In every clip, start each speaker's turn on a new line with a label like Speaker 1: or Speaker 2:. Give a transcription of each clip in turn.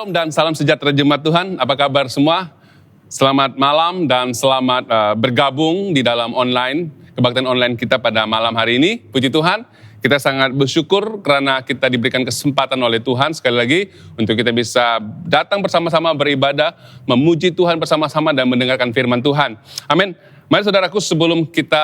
Speaker 1: Shalom dan salam sejahtera jemaat Tuhan. Apa kabar semua? Selamat malam dan selamat bergabung di dalam kebaktian online kita pada malam hari ini. Puji Tuhan, kita sangat bersyukur karena kita diberikan kesempatan oleh Tuhan sekali lagi untuk kita bisa datang bersama-sama beribadah, memuji Tuhan bersama-sama dan mendengarkan firman Tuhan. Amin. Mari saudaraku, sebelum kita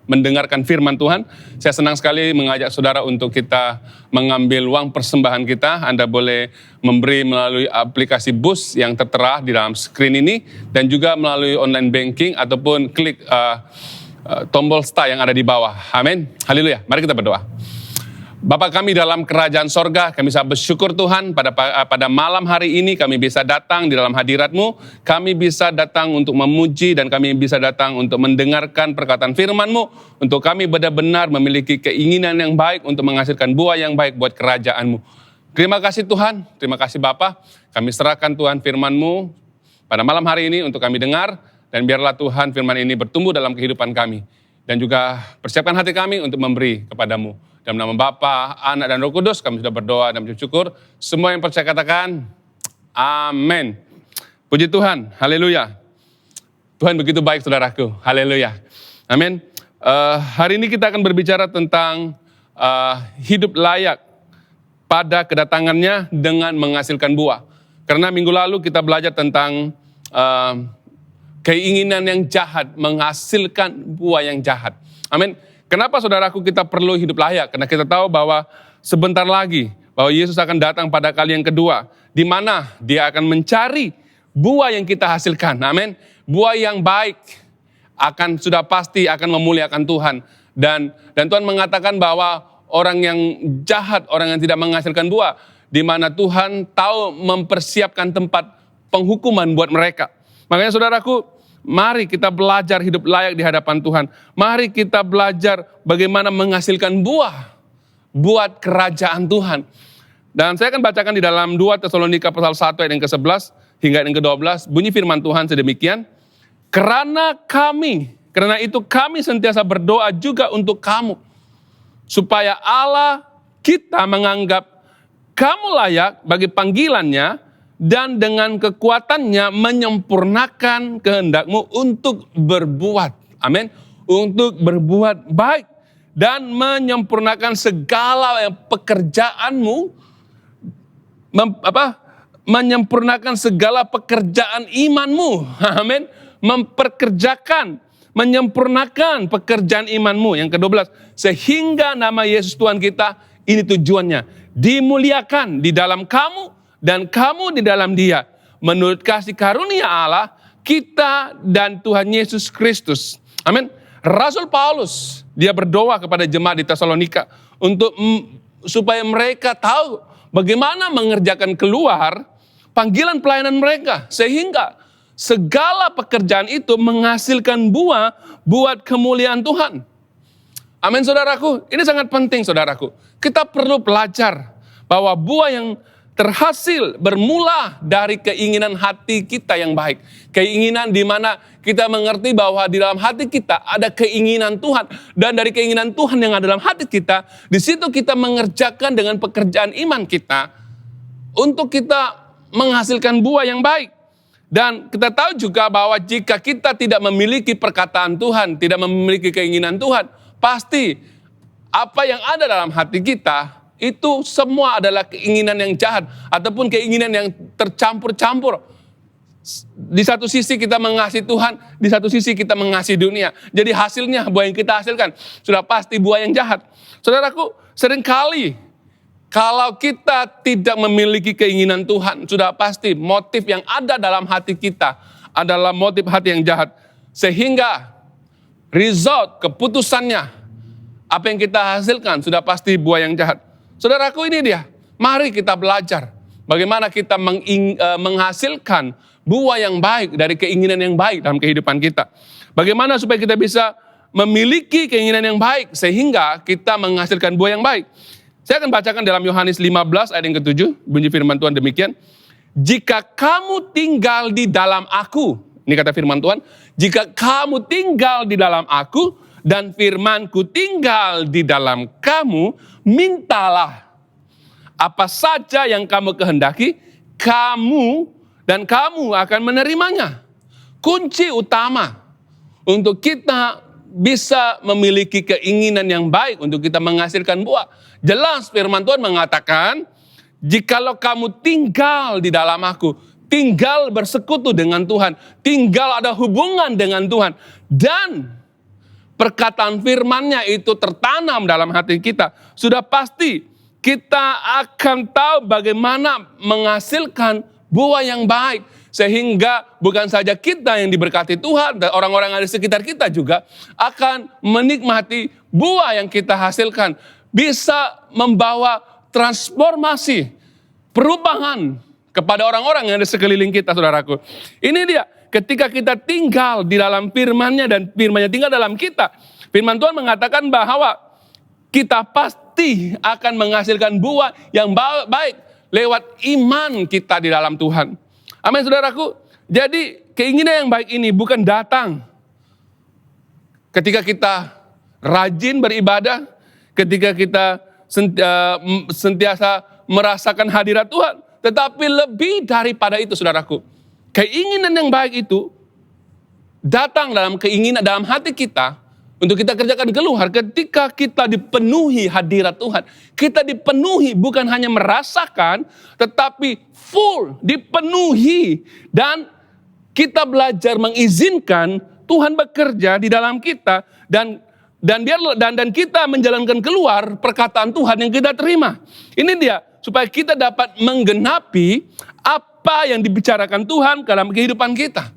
Speaker 1: mendengarkan firman Tuhan, saya senang sekali mengajak saudara untuk kita mengambil uang persembahan kita. Anda boleh memberi melalui aplikasi Bus yang tertera di dalam screen ini, dan juga melalui online banking ataupun klik tombol star yang ada di bawah. Amin. Haleluya. Mari kita berdoa. Bapa kami dalam kerajaan sorga, kami sangat bersyukur Tuhan pada malam hari ini kami bisa datang di dalam hadirat-Mu. Kami bisa datang untuk memuji dan kami bisa datang untuk mendengarkan perkataan firman-Mu. Untuk kami benar-benar memiliki keinginan yang baik untuk menghasilkan buah yang baik buat kerajaan-Mu. Terima kasih Tuhan, terima kasih Bapa. Kami serahkan Tuhan firman-Mu pada malam hari ini untuk kami dengar. Dan biarlah Tuhan firman ini bertumbuh dalam kehidupan kami. Dan juga persiapkan hati kami untuk memberi kepadamu. Dalam nama Bapa, Anak, dan Roh Kudus, kami sudah berdoa dan bersyukur. Semua yang percaya katakan, amin. Puji Tuhan, haleluya. Tuhan begitu baik saudaraku, haleluya. Amin. Hari ini kita akan berbicara tentang hidup layak pada kedatangannya dengan menghasilkan buah. Karena minggu lalu kita belajar tentang keinginan yang jahat menghasilkan buah yang jahat. Amin. Kenapa saudaraku kita perlu hidup layak? Karena kita tahu bahwa sebentar lagi bahwa Yesus akan datang pada kali yang kedua, di mana Dia akan mencari buah yang kita hasilkan. Amin. Buah yang baik sudah pasti akan memuliakan Tuhan. Dan Tuhan mengatakan bahwa orang yang jahat, orang yang tidak menghasilkan buah, di mana Tuhan tahu mempersiapkan tempat penghukuman buat mereka. Makanya saudaraku, mari kita belajar hidup layak di hadapan Tuhan. Mari kita belajar bagaimana menghasilkan buah buat kerajaan Tuhan. Dan saya akan bacakan di dalam 2 Tesalonika pasal 1 ayat yang ke-11 hingga ayat yang ke-12. Bunyi firman Tuhan sedemikian. Karena itu kami sentiasa berdoa juga untuk kamu. Supaya Allah kita menganggap kamu layak bagi panggilannya, dan dengan kekuatannya menyempurnakan kehendak-Mu untuk berbuat. Amin. Untuk berbuat baik. Dan menyempurnakan segala pekerjaan-Mu. Menyempurnakan segala pekerjaan iman-Mu. Amin. Menyempurnakan pekerjaan iman-Mu. Yang ke-12. Sehingga nama Yesus Tuhan kita, ini tujuannya, dimuliakan di dalam kamu, dan kamu di dalam Dia, menurut kasih karunia Allah, kita dan Tuhan Yesus Kristus. Amin. Rasul Paulus, dia berdoa kepada jemaat di Tesalonika supaya mereka tahu bagaimana mengerjakan keluar panggilan pelayanan mereka, sehingga segala pekerjaan itu menghasilkan buah buat kemuliaan Tuhan. Amin saudaraku, ini sangat penting saudaraku. Kita perlu belajar bahwa buah yang terhasil bermula dari keinginan hati kita yang baik. Keinginan di mana kita mengerti bahwa di dalam hati kita ada keinginan Tuhan. Dan dari keinginan Tuhan yang ada dalam hati kita, di situ kita mengerjakan dengan pekerjaan iman kita untuk kita menghasilkan buah yang baik. Dan kita tahu juga bahwa jika kita tidak memiliki perkataan Tuhan, tidak memiliki keinginan Tuhan, pasti apa yang ada dalam hati kita itu semua adalah keinginan yang jahat ataupun keinginan yang tercampur-campur. Di satu sisi kita mengasihi Tuhan, di satu sisi kita mengasihi dunia. Jadi hasilnya, buah yang kita hasilkan sudah pasti buah yang jahat. Saudaraku, seringkali kalau kita tidak memiliki keinginan Tuhan, sudah pasti motif yang ada dalam hati kita adalah motif hati yang jahat. Sehingga result, keputusannya, apa yang kita hasilkan sudah pasti buah yang jahat. Saudaraku, ini dia. Mari kita belajar bagaimana kita menghasilkan buah yang baik dari keinginan yang baik dalam kehidupan kita. Bagaimana supaya kita bisa memiliki keinginan yang baik sehingga kita menghasilkan buah yang baik. Saya akan bacakan dalam Yohanes 15 ayat yang ke-7. Bunyi firman Tuhan demikian. Jika kamu tinggal di dalam aku. Ini kata firman Tuhan. Jika kamu tinggal di dalam aku dan firman-Ku tinggal di dalam kamu, mintalah apa saja yang kamu kehendaki, kamu akan menerimanya. Kunci utama untuk kita bisa memiliki keinginan yang baik untuk kita menghasilkan buah. Jelas firman Tuhan mengatakan, jikalau kamu tinggal di dalam aku, tinggal bersekutu dengan Tuhan, tinggal ada hubungan dengan Tuhan, dan perkataan firman-Nya itu tertanam dalam hati kita, sudah pasti kita akan tahu bagaimana menghasilkan buah yang baik. Sehingga bukan saja kita yang diberkati Tuhan, dan orang-orang yang ada di sekitar kita juga akan menikmati buah yang kita hasilkan. Bisa membawa transformasi, perubahan kepada orang-orang yang ada di sekeliling kita, saudaraku. Ini dia, ketika kita tinggal di dalam firman-Nya dan firman-Nya tinggal dalam kita, firman Tuhan mengatakan bahwa kita pasti akan menghasilkan buah yang baik lewat iman kita di dalam Tuhan. Amin, saudaraku. Jadi keinginan yang baik ini bukan datang ketika kita rajin beribadah, ketika kita sentiasa merasakan hadirat Tuhan. Tetapi lebih daripada itu, saudaraku. Keinginan yang baik itu datang dalam keinginan, dalam hati kita untuk kita kerjakan keluar ketika kita dipenuhi hadirat Tuhan. Kita dipenuhi bukan hanya merasakan, tetapi full, dipenuhi. Dan kita belajar mengizinkan Tuhan bekerja di dalam kita. Dan kita menjalankan keluar perkataan Tuhan yang kita terima. Ini dia, supaya kita dapat menggenapi apa yang dibicarakan Tuhan dalam kehidupan kita.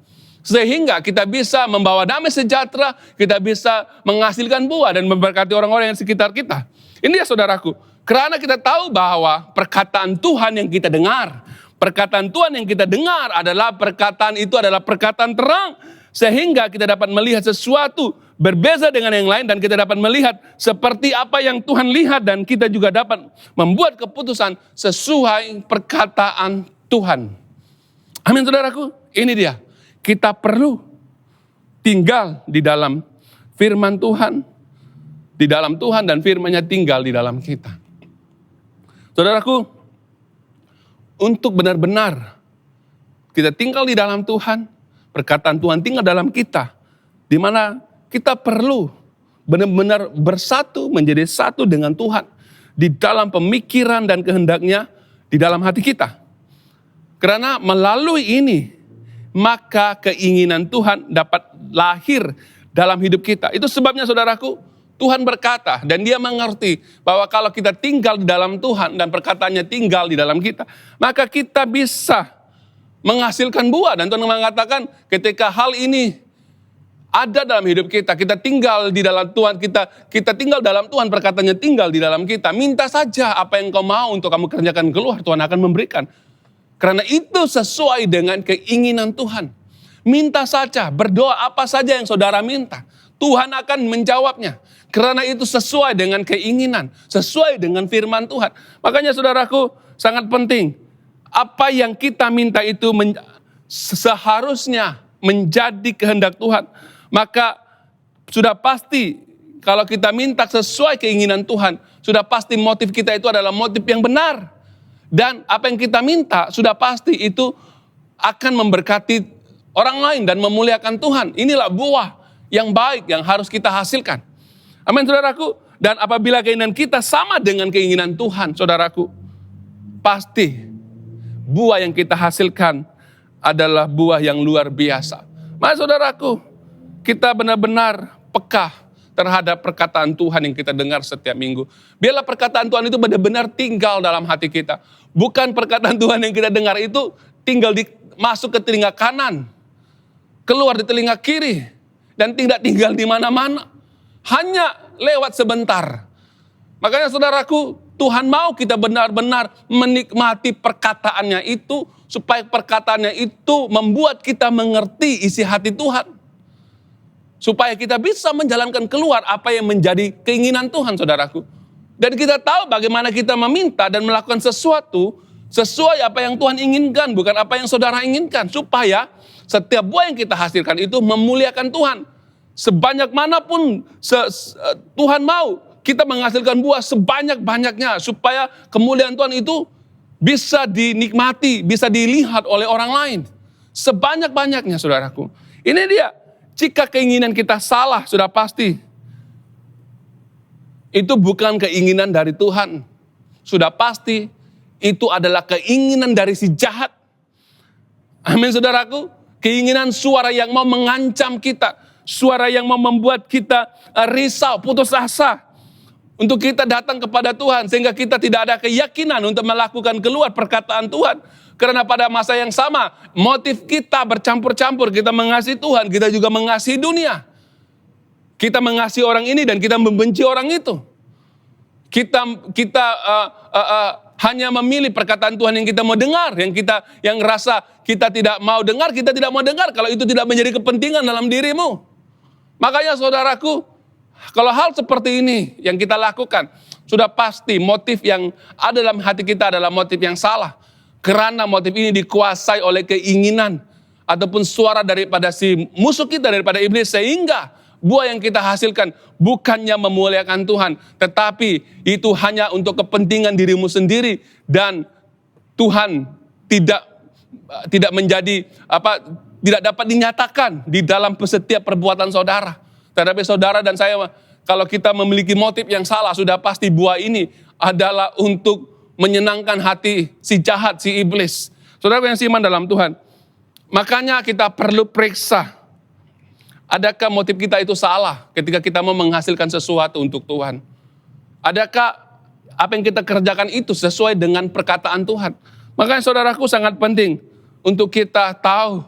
Speaker 1: Sehingga kita bisa membawa damai sejahtera, kita bisa menghasilkan buah dan memberkati orang-orang yang sekitar kita. Ini ya saudaraku, karena kita tahu bahwa perkataan Tuhan yang kita dengar, perkataan Tuhan yang kita dengar adalah perkataan itu adalah perkataan terang. Sehingga kita dapat melihat sesuatu berbeza dengan yang lain dan kita dapat melihat seperti apa yang Tuhan lihat dan kita juga dapat membuat keputusan sesuai perkataan Tuhan. Amin, saudaraku, ini dia. Kita perlu tinggal di dalam firman Tuhan, di dalam Tuhan dan firman-Nya tinggal di dalam kita. Saudaraku, untuk benar-benar kita tinggal di dalam Tuhan, perkataan Tuhan tinggal dalam kita, di mana kita perlu benar-benar bersatu, menjadi satu dengan Tuhan, di dalam pemikiran dan kehendak-Nya, di dalam hati kita. Karena melalui ini, maka keinginan Tuhan dapat lahir dalam hidup kita. Itu sebabnya saudaraku, Tuhan berkata dan Dia mengerti bahwa kalau kita tinggal di dalam Tuhan dan perkataannya tinggal di dalam kita, maka kita bisa menghasilkan buah. Dan Tuhan mengatakan ketika hal ini ada dalam hidup kita, kita tinggal di dalam Tuhan, kita tinggal dalam Tuhan, perkataannya tinggal di dalam kita. Minta saja apa yang kau mau untuk kamu kerjakan keluar, Tuhan akan memberikan. Karena itu sesuai dengan keinginan Tuhan. Minta saja, berdoa apa saja yang saudara minta, Tuhan akan menjawabnya. Karena itu sesuai dengan keinginan, sesuai dengan firman Tuhan. Makanya saudaraku, sangat penting. Apa yang kita minta itu seharusnya menjadi kehendak Tuhan. Maka sudah pasti kalau kita minta sesuai keinginan Tuhan, sudah pasti motif kita itu adalah motif yang benar. Dan apa yang kita minta sudah pasti itu akan memberkati orang lain dan memuliakan Tuhan. Inilah buah yang baik yang harus kita hasilkan. Amin, saudaraku. Dan apabila keinginan kita sama dengan keinginan Tuhan, saudaraku, pasti buah yang kita hasilkan adalah buah yang luar biasa. Maka saudaraku, kita benar-benar peka terhadap perkataan Tuhan yang kita dengar setiap minggu. Biarlah perkataan Tuhan itu benar-benar tinggal dalam hati kita. Bukan perkataan Tuhan yang kita dengar itu tinggal masuk ke telinga kanan, keluar di telinga kiri, dan tidak tinggal di mana-mana. Hanya lewat sebentar. Makanya saudaraku, Tuhan mau kita benar-benar menikmati perkataannya itu, supaya perkataannya itu membuat kita mengerti isi hati Tuhan. Supaya kita bisa menjalankan keluar apa yang menjadi keinginan Tuhan, saudaraku. Dan kita tahu bagaimana kita meminta dan melakukan sesuatu sesuai apa yang Tuhan inginkan, bukan apa yang saudara inginkan. Supaya setiap buah yang kita hasilkan itu memuliakan Tuhan. Sebanyak manapun Tuhan mau kita menghasilkan buah sebanyak-banyaknya. Supaya kemuliaan Tuhan itu bisa dinikmati, bisa dilihat oleh orang lain. Sebanyak-banyaknya saudaraku. Ini dia, jika keinginan kita salah sudah pasti. Itu bukan keinginan dari Tuhan. Sudah pasti itu adalah keinginan dari si jahat. Amin saudaraku. Keinginan suara yang mau mengancam kita. Suara yang mau membuat kita risau, putus asa. Untuk kita datang kepada Tuhan. Sehingga kita tidak ada keyakinan untuk melakukan keluar perkataan Tuhan. Karena pada masa yang sama, motif kita bercampur-campur. Kita mengasihi Tuhan, kita juga mengasihi dunia. Kita mengasihi orang ini dan kita membenci orang itu. Kita hanya memilih perkataan Tuhan yang kita mau dengar, yang rasa kita tidak mau dengar, kita tidak mau dengar kalau itu tidak menjadi kepentingan dalam dirimu. Makanya saudaraku, kalau hal seperti ini yang kita lakukan, sudah pasti motif yang ada dalam hati kita adalah motif yang salah. Karena motif ini dikuasai oleh keinginan ataupun suara daripada si musuh kita, daripada iblis, sehingga buah yang kita hasilkan bukannya memuliakan Tuhan, tetapi itu hanya untuk kepentingan dirimu sendiri, dan Tuhan tidak menjadi tidak dapat dinyatakan di dalam setiap perbuatan saudara. Tetapi saudara dan saya, kalau kita memiliki motif yang salah, sudah pasti buah ini adalah untuk menyenangkan hati si jahat, si iblis. Saudara yang seiman dalam Tuhan, makanya kita perlu periksa, adakah motif kita itu salah ketika kita mau menghasilkan sesuatu untuk Tuhan? Adakah apa yang kita kerjakan itu sesuai dengan perkataan Tuhan? Makanya saudaraku, sangat penting untuk kita tahu,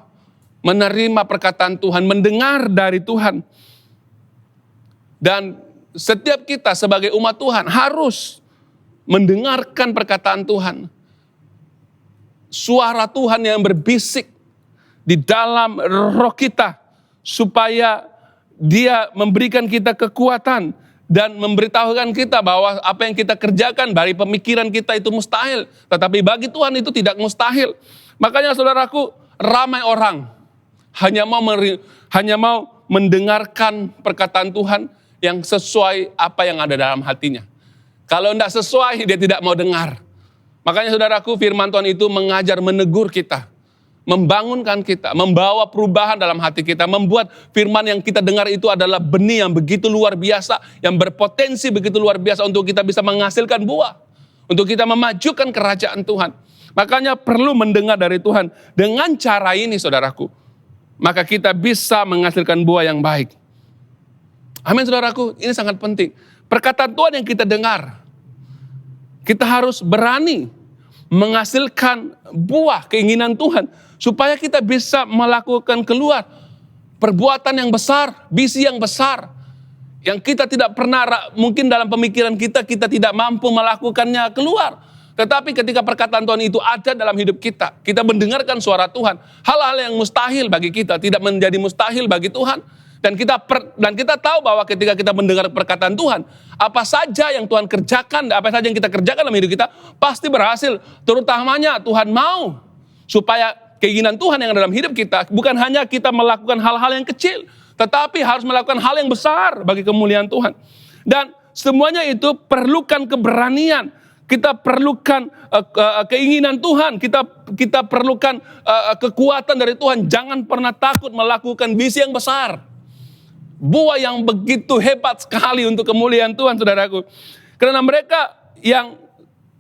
Speaker 1: menerima perkataan Tuhan, mendengar dari Tuhan. Dan setiap kita sebagai umat Tuhan harus mendengarkan perkataan Tuhan. Suara Tuhan yang berbisik di dalam roh kita, supaya Dia memberikan kita kekuatan dan memberitahukan kita bahwa apa yang kita kerjakan dari pemikiran kita itu mustahil, tetapi bagi Tuhan itu tidak mustahil. Makanya saudaraku, ramai orang hanya mau mendengarkan perkataan Tuhan yang sesuai apa yang ada dalam hatinya. Kalau tidak sesuai, dia tidak mau dengar. Makanya saudaraku, firman Tuhan itu mengajar, menegur kita, membangunkan kita, membawa perubahan dalam hati kita, membuat firman yang kita dengar itu adalah benih yang begitu luar biasa, yang berpotensi begitu luar biasa untuk kita bisa menghasilkan buah, untuk kita memajukan kerajaan Tuhan. Makanya perlu mendengar dari Tuhan. Dengan cara ini saudaraku, maka kita bisa menghasilkan buah yang baik. Amin saudaraku, ini sangat penting. Perkataan Tuhan yang kita dengar, kita harus berani menghasilkan buah keinginan Tuhan, supaya kita bisa melakukan keluar perbuatan yang besar, visi yang besar, yang kita tidak pernah, mungkin dalam pemikiran kita tidak mampu melakukannya keluar. Tetapi ketika perkataan Tuhan itu ada dalam hidup kita, kita mendengarkan suara Tuhan, hal-hal yang mustahil bagi kita tidak menjadi mustahil bagi Tuhan. Dan kita tahu bahwa ketika kita mendengar perkataan Tuhan, apa saja yang Tuhan kerjakan, apa saja yang kita kerjakan dalam hidup kita, pasti berhasil. Terutamanya Tuhan mau supaya keinginan Tuhan yang ada dalam hidup kita, bukan hanya kita melakukan hal-hal yang kecil, tetapi harus melakukan hal yang besar bagi kemuliaan Tuhan. Dan semuanya itu perlukan keberanian. Kita perlukan keinginan Tuhan, kita perlukan kekuatan dari Tuhan. Jangan pernah takut melakukan visi yang besar. Buah yang begitu hebat sekali untuk kemuliaan Tuhan, saudaraku. Karena mereka yang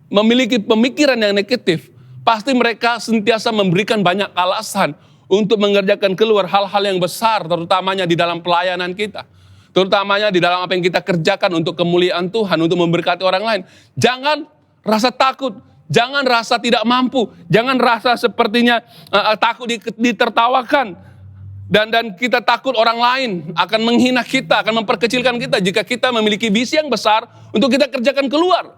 Speaker 1: memiliki pemikiran yang negatif, pasti mereka sentiasa memberikan banyak alasan untuk mengerjakan keluar hal-hal yang besar, terutamanya di dalam pelayanan kita. Terutamanya di dalam apa yang kita kerjakan untuk kemuliaan Tuhan, untuk memberkati orang lain. Jangan rasa takut, jangan rasa tidak mampu, jangan rasa sepertinya takut ditertawakan. Dan kita takut orang lain akan menghina kita, akan memperkecilkan kita jika kita memiliki visi yang besar untuk kita kerjakan keluar.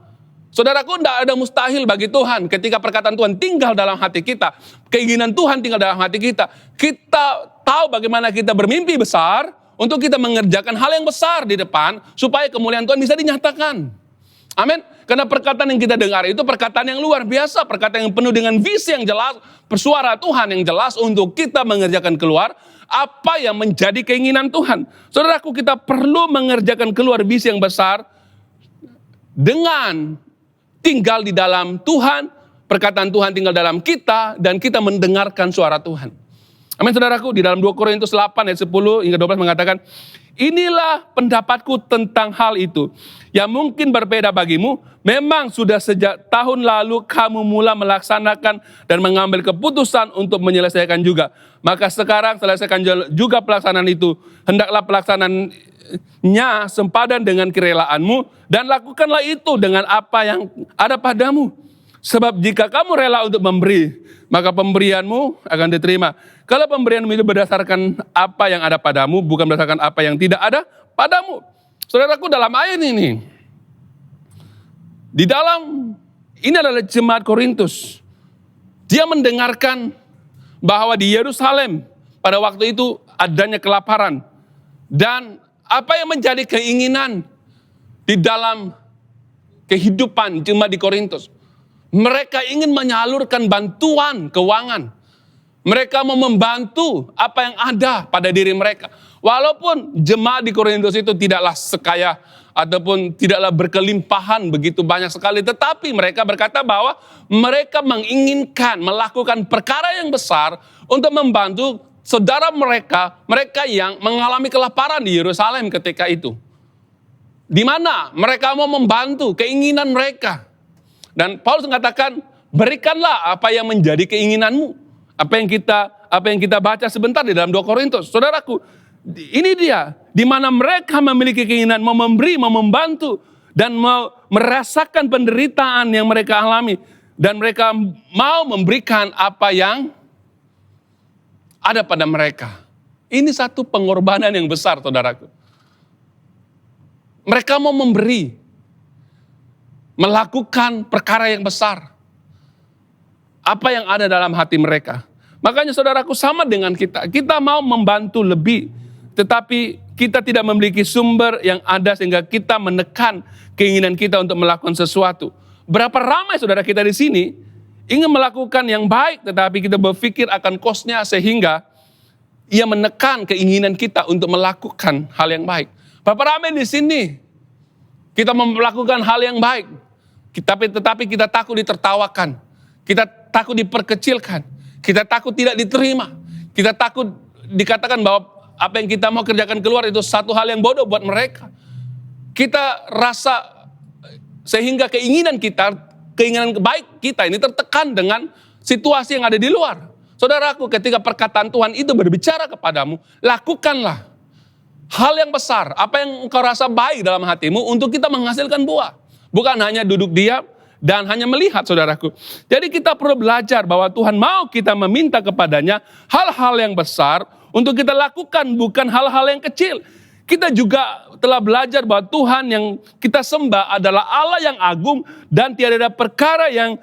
Speaker 1: Saudaraku, tidak ada mustahil bagi Tuhan ketika perkataan Tuhan tinggal dalam hati kita. Keinginan Tuhan tinggal dalam hati kita. Kita tahu bagaimana kita bermimpi besar untuk kita mengerjakan hal yang besar di depan supaya kemuliaan Tuhan bisa dinyatakan. Amin. Karena perkataan yang kita dengar itu perkataan yang luar biasa, perkataan yang penuh dengan visi yang jelas, persuara Tuhan yang jelas untuk kita mengerjakan keluar apa yang menjadi keinginan Tuhan. Saudaraku, kita perlu mengerjakan keluar visi yang besar dengan tinggal di dalam Tuhan, perkataan Tuhan tinggal dalam kita, dan kita mendengarkan suara Tuhan. Amin saudaraku, di dalam 2 Korintus 8 ayat 10 hingga 12 mengatakan, inilah pendapatku tentang hal itu, yang mungkin berbeda bagimu, memang sudah sejak tahun lalu kamu mula melaksanakan dan mengambil keputusan untuk menyelesaikan juga. Maka sekarang selesaikan juga pelaksanaan itu, hendaklah pelaksanaannya sempadan dengan kerelaanmu, dan lakukanlah itu dengan apa yang ada padamu. Sebab jika kamu rela untuk memberi, maka pemberianmu akan diterima. Kalau pemberianmu itu berdasarkan apa yang ada padamu, bukan berdasarkan apa yang tidak ada padamu. Saudaraku, dalam ayat ini, ini adalah jemaat Korintus. Dia mendengarkan bahwa di Yerusalem pada waktu itu adanya kelaparan. Dan apa yang menjadi keinginan di dalam kehidupan jemaat di Korintus. Mereka ingin menyalurkan bantuan keuangan. Mereka mau membantu apa yang ada pada diri mereka. Walaupun jemaat di Korintus itu tidaklah sekaya ataupun tidaklah berkelimpahan begitu banyak sekali. Tetapi mereka berkata bahwa mereka menginginkan melakukan perkara yang besar untuk membantu saudara mereka yang mengalami kelaparan di Yerusalem ketika itu. Di mana mereka mau membantu keinginan mereka. Dan Paulus mengatakan, berikanlah apa yang menjadi keinginanmu. Apa yang kita baca sebentar di dalam 2 Korintus. Saudaraku, ini dia, di mana mereka memiliki keinginan mau memberi, mau membantu, dan mau merasakan penderitaan yang mereka alami. Dan mereka mau memberikan apa yang ada pada mereka. Ini satu pengorbanan yang besar, saudaraku. Mereka mau memberi, melakukan perkara yang besar. Apa yang ada dalam hati mereka. Makanya saudaraku, sama dengan kita. Kita mau membantu lebih, tetapi kita tidak memiliki sumber yang ada sehingga kita menekan keinginan kita untuk melakukan sesuatu. Berapa ramai saudara kita di sini ingin melakukan yang baik, tetapi kita berpikir akan kosnya sehingga ia menekan keinginan kita untuk melakukan hal yang baik. Berapa ramai di sini kita melakukan hal yang baik, tetapi kita takut ditertawakan, kita takut diperkecilkan, kita takut tidak diterima, kita takut dikatakan bahwa apa yang kita mau kerjakan keluar itu satu hal yang bodoh buat mereka. Kita rasa sehingga keinginan baik kita ini tertekan dengan situasi yang ada di luar. Saudaraku, ketika perkataan Tuhan itu berbicara kepadamu, lakukanlah hal yang besar, apa yang engkau rasa baik dalam hatimu untuk kita menghasilkan buah. Bukan hanya duduk diam dan hanya melihat, saudaraku. Jadi kita perlu belajar bahwa Tuhan mau kita meminta kepadanya hal-hal yang besar untuk kita lakukan, bukan hal-hal yang kecil. Kita juga telah belajar bahwa Tuhan yang kita sembah adalah Allah yang agung dan tiada ada perkara yang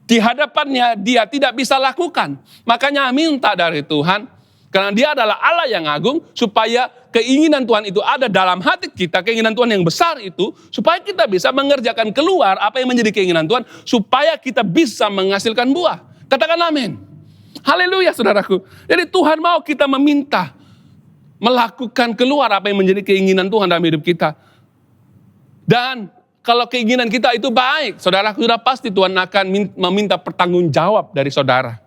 Speaker 1: di hadapannya dia tidak bisa lakukan. Makanya minta dari Tuhan, karena dia adalah Allah yang agung, supaya keinginan Tuhan itu ada dalam hati kita, keinginan Tuhan yang besar itu, supaya kita bisa mengerjakan keluar apa yang menjadi keinginan Tuhan, supaya kita bisa menghasilkan buah. Katakan amin. Haleluya saudaraku. Jadi Tuhan mau kita meminta, melakukan keluar apa yang menjadi keinginan Tuhan dalam hidup kita. Dan kalau keinginan kita itu baik, saudaraku, sudah pasti Tuhan akan meminta pertanggungjawab dari saudara.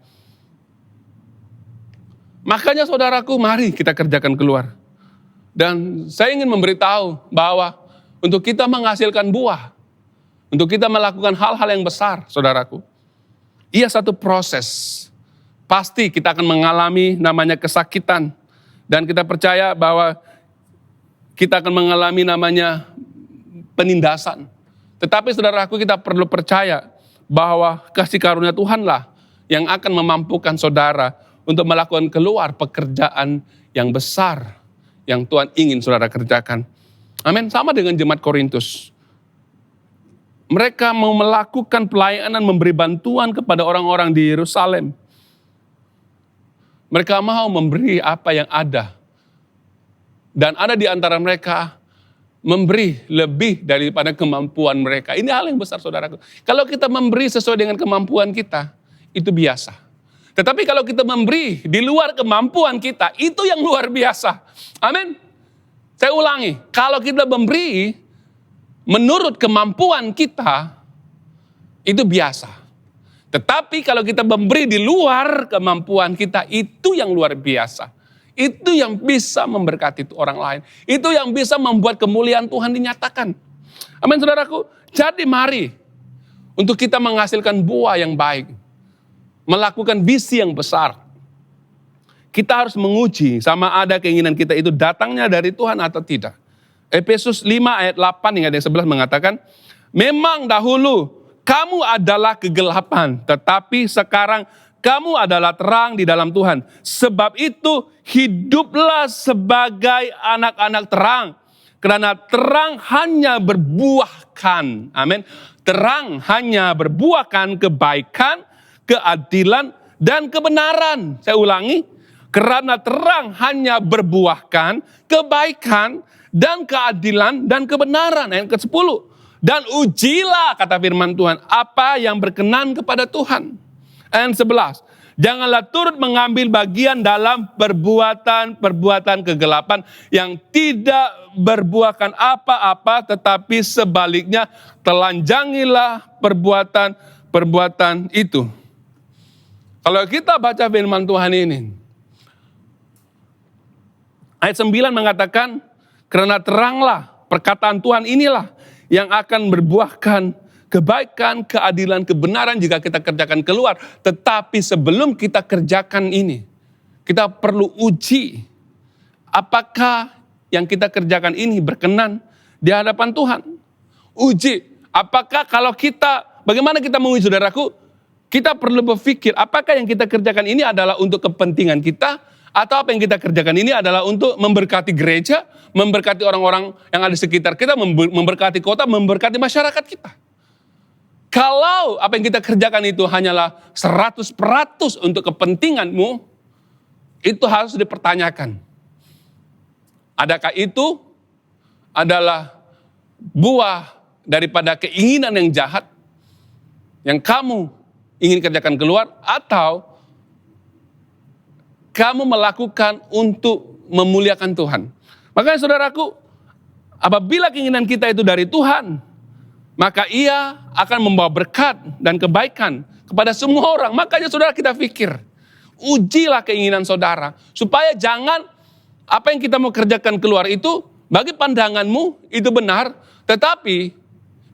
Speaker 1: Makanya saudaraku, mari kita kerjakan keluar. Dan saya ingin memberitahu bahwa untuk kita menghasilkan buah, untuk kita melakukan hal-hal yang besar, saudaraku, ia satu proses. Pasti kita akan mengalami namanya kesakitan. Dan kita percaya bahwa kita akan mengalami namanya penindasan. Tetapi saudaraku, kita perlu percaya bahwa kasih karunia Tuhanlah yang akan memampukan saudara untuk melakukan keluar pekerjaan yang besar yang Tuhan ingin saudara kerjakan. Amin. Sama dengan jemaat Korintus. Mereka mau melakukan pelayanan, memberi bantuan kepada orang-orang di Yerusalem. Mereka mau memberi apa yang ada. Dan ada di antara mereka memberi lebih daripada kemampuan mereka. Ini hal yang besar saudaraku. Kalau kita memberi sesuai dengan kemampuan kita, itu biasa. Tetapi kalau kita memberi di luar kemampuan kita, itu yang luar biasa. Amin. Saya ulangi, kalau kita memberi menurut kemampuan kita, itu biasa. Tetapi kalau kita memberi di luar kemampuan kita, itu yang luar biasa. Itu yang bisa memberkati orang lain. Itu yang bisa membuat kemuliaan Tuhan dinyatakan. Amin, saudaraku. Jadi mari untuk kita menghasilkan buah yang baik, melakukan visi yang besar. Kita harus menguji sama ada keinginan kita itu datangnya dari Tuhan atau tidak. Efesus 5 ayat 8 hingga ayat 11 mengatakan, memang dahulu kamu adalah kegelapan, tetapi sekarang kamu adalah terang di dalam Tuhan. Sebab itu hiduplah sebagai anak-anak terang. Karena terang hanya berbuahkan, amin. Terang hanya berbuahkan kebaikan, keadilan, dan kebenaran. Saya ulangi, karena terang hanya berbuahkan kebaikan, dan keadilan, dan kebenaran. Ayat ke-10. Dan ujilah, kata firman Tuhan, apa yang berkenan kepada Tuhan. Ayat 11. Janganlah turut mengambil bagian dalam perbuatan kegelapan yang tidak berbuahkan apa-apa, tetapi sebaliknya telanjangilah perbuatan itu. Kalau kita baca firman Tuhan ini, ayat 9 mengatakan, karena teranglah perkataan Tuhan inilah yang akan berbuahkan kebaikan, keadilan, kebenaran jika kita kerjakan keluar. Tetapi sebelum kita kerjakan ini, kita perlu uji apakah yang kita kerjakan ini berkenan di hadapan Tuhan. Uji apakah bagaimana kita menguji, saudaraku? Kita perlu berpikir apakah yang kita kerjakan ini adalah untuk kepentingan kita, atau apa yang kita kerjakan ini adalah untuk memberkati gereja, memberkati orang-orang yang ada di sekitar kita, memberkati kota, memberkati masyarakat kita. Kalau apa yang kita kerjakan itu hanyalah 100% untuk kepentinganmu, itu harus dipertanyakan. Adakah itu adalah buah daripada keinginan yang jahat yang kamu ingin kerjakan keluar, atau kamu melakukan untuk memuliakan Tuhan? Makanya saudaraku, apabila keinginan kita itu dari Tuhan, maka ia akan membawa berkat dan kebaikan kepada semua orang. Makanya saudara, kita pikir, ujilah keinginan saudara, supaya jangan apa yang kita mau kerjakan keluar itu, bagi pandanganmu itu benar, tetapi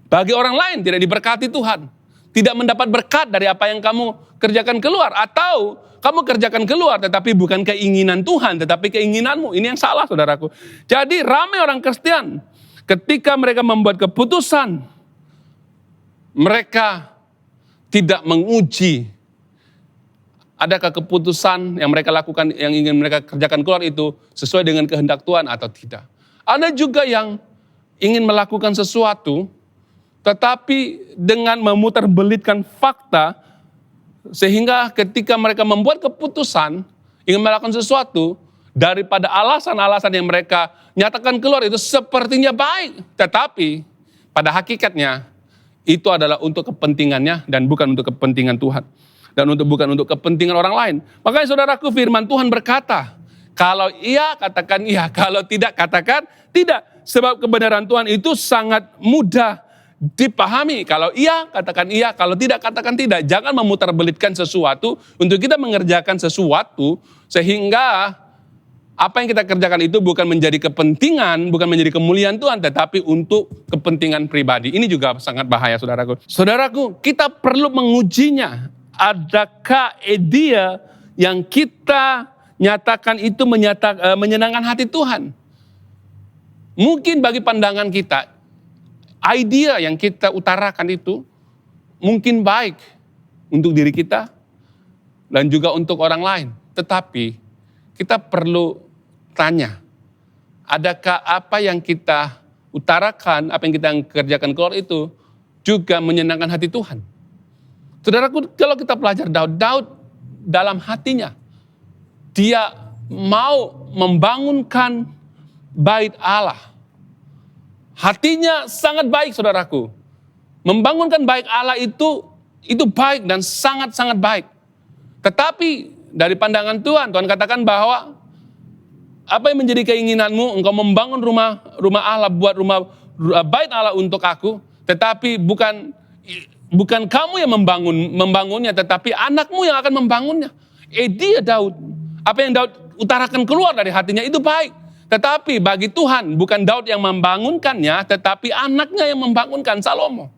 Speaker 1: bagi orang lain tidak diberkati Tuhan. Tidak mendapat berkat dari apa yang kamu kerjakan keluar. Atau kamu kerjakan keluar tetapi bukan keinginan Tuhan, tetapi keinginanmu. Ini yang salah, saudaraku. Jadi ramai orang Kristen ketika mereka membuat keputusan, mereka tidak menguji adakah keputusan yang mereka lakukan, yang ingin mereka kerjakan keluar itu sesuai dengan kehendak Tuhan atau tidak. Ada juga yang ingin melakukan sesuatu tetapi dengan memutarbelitkan fakta, sehingga ketika mereka membuat keputusan ingin melakukan sesuatu, daripada alasan-alasan yang mereka nyatakan keluar itu sepertinya baik, tetapi pada hakikatnya itu adalah untuk kepentingannya dan bukan untuk kepentingan Tuhan, dan bukan untuk kepentingan orang lain. Makanya saudaraku, firman Tuhan berkata, kalau iya katakan iya, kalau tidak katakan tidak. Sebab kebenaran Tuhan itu sangat mudah dipahami. Kalau iya katakan iya, kalau tidak katakan tidak. Jangan memutarbelitkan sesuatu untuk kita mengerjakan sesuatu sehingga apa yang kita kerjakan itu bukan menjadi kepentingan, bukan menjadi kemuliaan Tuhan, tetapi untuk kepentingan pribadi. Ini juga sangat bahaya, saudaraku. Saudaraku, kita perlu mengujinya. Adakah idea yang kita nyatakan itu menyenangkan hati Tuhan? Mungkin bagi pandangan kita, idea yang kita utarakan itu mungkin baik untuk diri kita dan juga untuk orang lain. Tetapi kita perlu tanya, adakah apa yang kita utarakan, apa yang kita kerjakan keluar itu juga menyenangkan hati Tuhan? Saudaraku, kalau kita belajar Daud dalam hatinya, dia mau membangunkan bait Allah. Hatinya sangat baik, saudaraku. Membangunkan bait Allah itu baik dan sangat-sangat baik. Tetapi dari pandangan Tuhan, Tuhan katakan bahwa apa yang menjadi keinginanmu, engkau membangun rumah Allah, buat bait Allah untuk aku, tetapi bukan bukan kamu yang membangunnya, tetapi anakmu yang akan membangunnya. Dia Daud. Apa yang Daud utarakan keluar dari hatinya itu baik. Tetapi bagi Tuhan, bukan Daud yang membangunkannya, tetapi anaknya yang membangunkan, Salomo.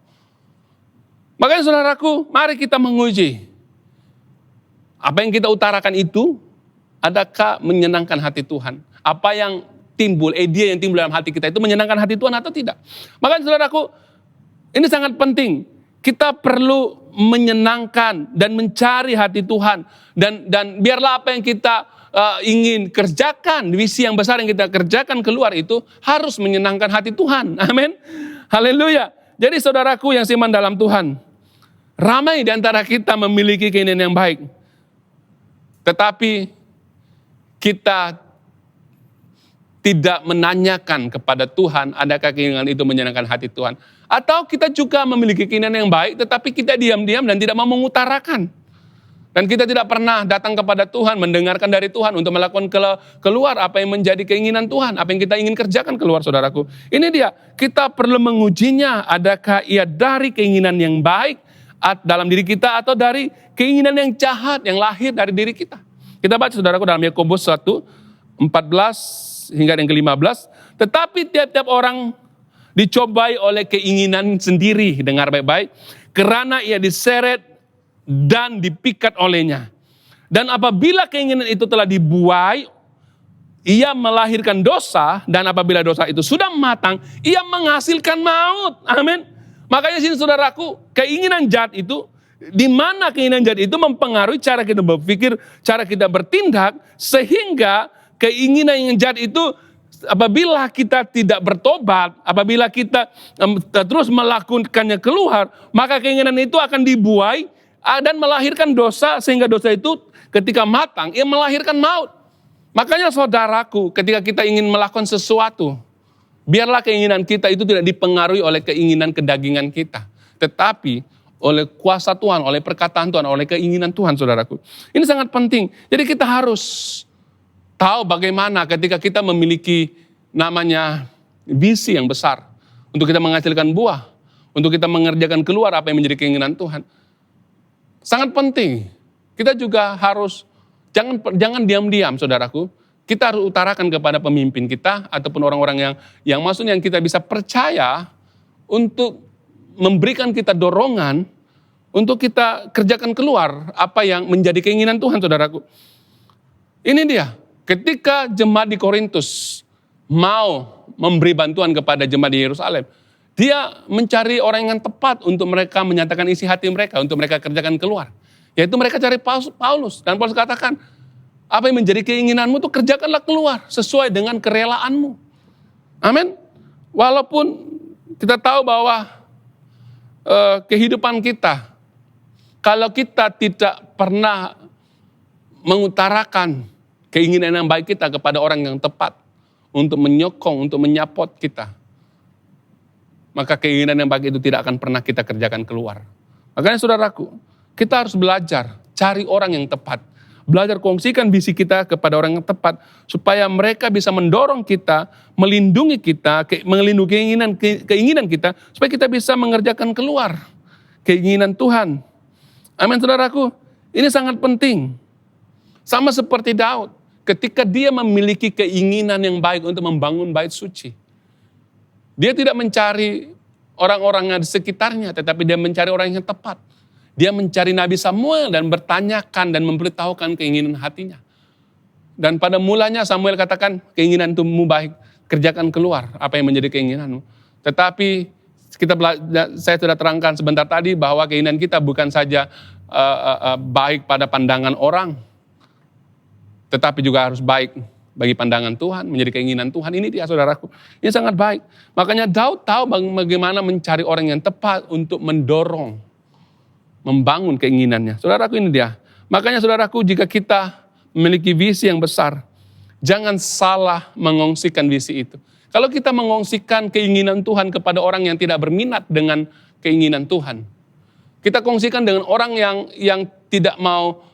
Speaker 1: Makanya saudaraku, mari kita menguji. Apa yang kita utarakan itu, adakah menyenangkan hati Tuhan? Apa yang timbul, idea yang timbul dalam hati kita itu menyenangkan hati Tuhan atau tidak? Makanya saudaraku, ini sangat penting. Kita perlu menyenangkan dan mencari hati Tuhan. Dan biarlah apa yang kita ingin kerjakan, visi yang besar yang kita kerjakan keluar itu harus menyenangkan hati Tuhan. Amin. Haleluya. Jadi saudaraku yang seiman dalam Tuhan, ramai di antara kita memiliki keinginan yang baik. Tetapi kita tidak menanyakan kepada Tuhan, adakah keinginan itu menyenangkan hati Tuhan. Atau kita juga memiliki keinginan yang baik, tetapi kita diam-diam dan tidak mau mengutarakan. Dan kita tidak pernah datang kepada Tuhan, mendengarkan dari Tuhan untuk melakukan keluar apa yang menjadi keinginan Tuhan, apa yang kita ingin kerjakan keluar, saudaraku. Ini dia, kita perlu mengujinya, adakah ia dari keinginan yang baik dalam diri kita atau dari keinginan yang jahat yang lahir dari diri kita. Kita baca saudaraku dalam Yakobus 1:14 hingga yang ke-15. Tetapi tiap-tiap orang dicobai oleh keinginan sendiri, dengar baik-baik, karena ia diseret dan dipikat olehnya. Dan apabila keinginan itu telah dibuai, ia melahirkan dosa, dan apabila dosa itu sudah matang, ia menghasilkan maut. Amin. Makanya sini saudaraku, keinginan jahat itu, di mana keinginan jahat itu mempengaruhi cara kita berpikir, cara kita bertindak, sehingga keinginan yang jahat itu apabila kita tidak bertobat, apabila kita terus melakukannya keluar, maka keinginan itu akan dibuai dan melahirkan dosa, sehingga dosa itu ketika matang, ia melahirkan maut. Makanya saudaraku, ketika kita ingin melakukan sesuatu, biarlah keinginan kita itu tidak dipengaruhi oleh keinginan kedagingan kita, tetapi oleh kuasa Tuhan, oleh perkataan Tuhan, oleh keinginan Tuhan, saudaraku. Ini sangat penting. Jadi kita harus tahu bagaimana ketika kita memiliki namanya visi yang besar, untuk kita menghasilkan buah, untuk kita mengerjakan keluar apa yang menjadi keinginan Tuhan. Sangat penting. Kita juga harus, jangan diam-diam, saudaraku. Kita harus utarakan kepada pemimpin kita, ataupun orang-orang yang maksudnya yang kita bisa percaya, untuk memberikan kita dorongan untuk kita kerjakan keluar apa yang menjadi keinginan Tuhan, saudaraku. Ini dia, ketika jemaat di Korintus mau memberi bantuan kepada jemaat di Yerusalem, dia mencari orang yang tepat untuk mereka menyatakan isi hati mereka, untuk mereka kerjakan keluar. Yaitu mereka cari Paulus. Dan Paulus katakan, apa yang menjadi keinginanmu itu kerjakanlah keluar sesuai dengan kerelaanmu. Amin. Walaupun kita tahu bahwa kehidupan kita, kalau kita tidak pernah mengutarakan keinginan yang baik kita kepada orang yang tepat untuk menyokong, untuk menyapot kita, maka keinginan yang baik itu tidak akan pernah kita kerjakan keluar. Makanya saudaraku, kita harus belajar cari orang yang tepat, belajar kongsikan visi kita kepada orang yang tepat, supaya mereka bisa mendorong kita, melindungi kita, melindungi keinginan kita, supaya kita bisa mengerjakan keluar keinginan Tuhan. Amin, saudaraku. Ini sangat penting. Sama seperti Daud, ketika dia memiliki keinginan yang baik untuk membangun bait suci, dia tidak mencari orang-orang yang di sekitarnya, tetapi dia mencari orang yang tepat. Dia mencari Nabi Samuel dan bertanyakan dan memberitahukan keinginan hatinya. Dan pada mulanya Samuel katakan, keinginanmu baik, kerjakan keluar apa yang menjadi keinginanmu. Tetapi saya sudah terangkan sebentar tadi bahwa keinginan kita bukan saja baik pada pandangan orang, tetapi juga harus baik bagi pandangan Tuhan, menjadi keinginan Tuhan. Ini dia, saudaraku. Ini sangat baik. Makanya Daud tahu bagaimana mencari orang yang tepat untuk mendorong, membangun keinginannya. Saudaraku, ini dia. Makanya saudaraku, jika kita memiliki visi yang besar, jangan salah mengongsikan visi itu. Kalau kita mengongsikan keinginan Tuhan kepada orang yang tidak berminat dengan keinginan Tuhan, kita kongsikan dengan orang yang tidak mau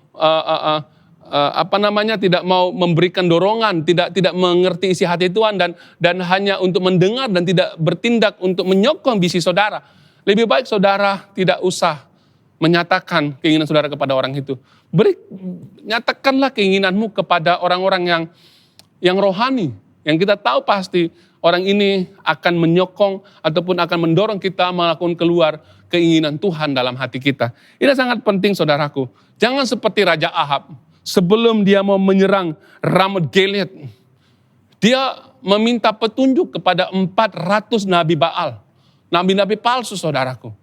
Speaker 1: tidak mau memberikan dorongan, tidak mengerti isi hati Tuhan, dan hanya untuk mendengar dan tidak bertindak untuk menyokong visi saudara. Lebih baik saudara tidak usah menyatakan keinginan saudara kepada orang itu. Nyatakanlah keinginanmu kepada orang-orang yang rohani, yang kita tahu pasti orang ini akan menyokong ataupun akan mendorong kita melakukan keluar keinginan Tuhan dalam hati kita. Ini sangat penting saudaraku. Jangan seperti Raja Ahab. Sebelum dia mau menyerang Ramot Gilead, dia meminta petunjuk kepada 400 nabi Baal. Nabi-nabi palsu saudaraku.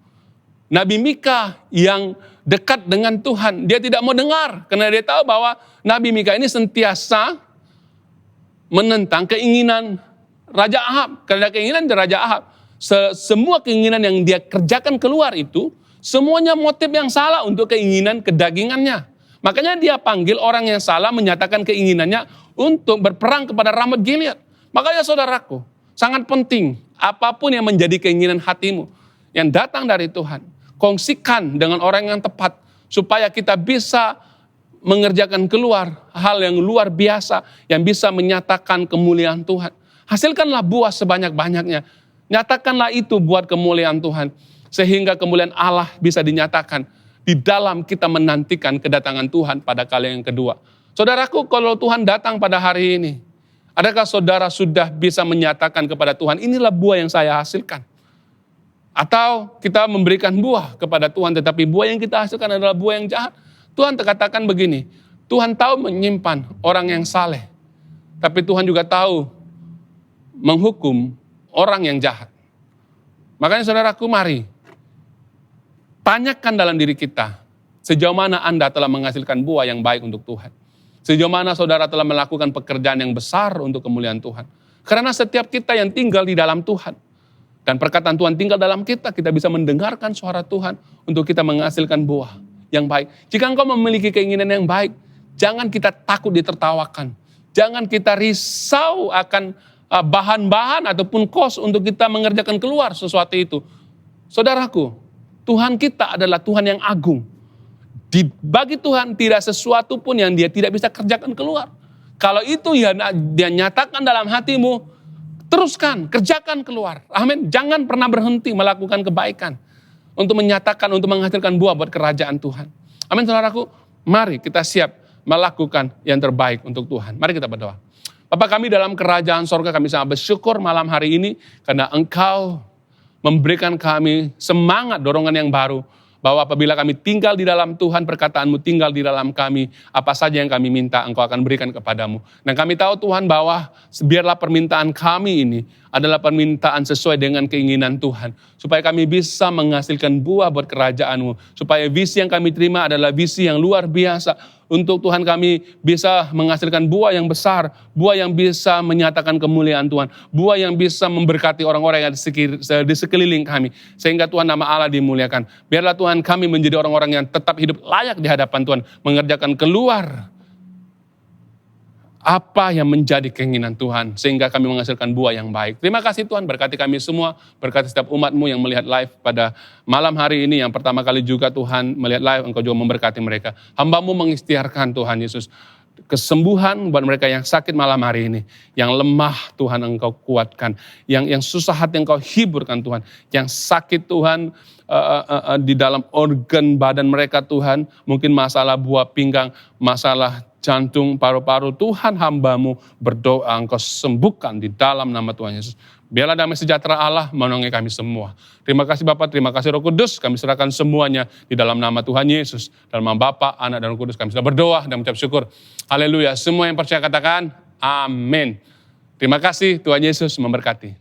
Speaker 1: Nabi Mika yang dekat dengan Tuhan, dia tidak mau dengar. Karena dia tahu bahwa Nabi Mika ini sentiasa menentang keinginan Raja Ahab. Karena keinginan Raja Ahab, semua keinginan yang dia kerjakan keluar itu, semuanya motif yang salah untuk keinginan kedagingannya. Makanya dia panggil orang yang salah menyatakan keinginannya untuk berperang kepada Ramot Gilead. Makanya saudaraku, sangat penting apapun yang menjadi keinginan hatimu yang datang dari Tuhan, kongsikan dengan orang yang tepat supaya kita bisa mengerjakan keluar hal yang luar biasa yang bisa menyatakan kemuliaan Tuhan. Hasilkanlah buah sebanyak-banyaknya. Nyatakanlah itu buat kemuliaan Tuhan sehingga kemuliaan Allah bisa dinyatakan di dalam kita menantikan kedatangan Tuhan pada kali yang kedua. Saudaraku, kalau Tuhan datang pada hari ini, adakah saudara sudah bisa menyatakan kepada Tuhan, inilah buah yang saya hasilkan? Atau kita memberikan buah kepada Tuhan, tetapi buah yang kita hasilkan adalah buah yang jahat? Tuhan katakan begini, Tuhan tahu menyimpan orang yang saleh, tapi Tuhan juga tahu menghukum orang yang jahat. Makanya saudaraku, mari tanyakan dalam diri kita, sejauh mana Anda telah menghasilkan buah yang baik untuk Tuhan. Sejauh mana saudara telah melakukan pekerjaan yang besar untuk kemuliaan Tuhan. Karena setiap kita yang tinggal di dalam Tuhan, dan perkataan Tuhan tinggal dalam kita, kita bisa mendengarkan suara Tuhan untuk kita menghasilkan buah yang baik. Jika engkau memiliki keinginan yang baik, jangan kita takut ditertawakan. Jangan kita risau akan bahan-bahan ataupun kos untuk kita mengerjakan keluar sesuatu itu. Saudaraku, Tuhan kita adalah Tuhan yang agung. Bagi Tuhan tidak sesuatu pun yang dia tidak bisa kerjakan keluar. Kalau itu ya dia nyatakan dalam hatimu, teruskan, kerjakan keluar. Amin. Jangan pernah berhenti melakukan kebaikan untuk menyatakan, untuk menghasilkan buah buat kerajaan Tuhan. Amin saudaraku, mari kita siap melakukan yang terbaik untuk Tuhan. Mari kita berdoa. Bapa kami dalam kerajaan sorga, kami sangat bersyukur malam hari ini karena Engkau memberikan kami semangat, dorongan yang baru. Bahwa apabila kami tinggal di dalam Tuhan, perkataan-Mu tinggal di dalam kami, apa saja yang kami minta Engkau akan berikan kepadamu. Dan kami tahu Tuhan bahwa biarlah permintaan kami ini adalah permintaan sesuai dengan keinginan Tuhan. Supaya kami bisa menghasilkan buah buat kerajaan-Mu. Supaya visi yang kami terima adalah visi yang luar biasa. Untuk Tuhan kami bisa menghasilkan buah yang besar, buah yang bisa menyatakan kemuliaan Tuhan, buah yang bisa memberkati orang-orang yang di sekeliling kami, sehingga Tuhan nama Allah dimuliakan. Biarlah Tuhan kami menjadi orang-orang yang tetap hidup layak di hadapan Tuhan, mengerjakan keluar apa yang menjadi keinginan Tuhan, sehingga kami menghasilkan buah yang baik. Terima kasih Tuhan, berkati kami semua, berkati setiap umat-Mu yang melihat live pada malam hari ini, yang pertama kali juga Tuhan melihat live, Engkau juga memberkati mereka. Hamba-Mu mengikhtiarkan Tuhan Yesus, kesembuhan buat mereka yang sakit malam hari ini, yang lemah Tuhan Engkau kuatkan, yang susah hati Engkau hiburkan Tuhan, yang sakit Tuhan di dalam organ badan mereka Tuhan, mungkin masalah buah pinggang, masalah jantung, paru-paru, Tuhan hamba-Mu berdoa Engkau sembuhkan di dalam nama Tuhan Yesus. Biarlah damai sejahtera Allah menaungi kami semua. Terima kasih Bapa, terima kasih Roh Kudus, kami serahkan semuanya di dalam nama Tuhan Yesus. Dalam nama Bapa, Anak, dan Roh Kudus kami sudah berdoa dan mengucap syukur. Haleluya, semua yang percaya katakan amin. Terima kasih, Tuhan Yesus memberkati.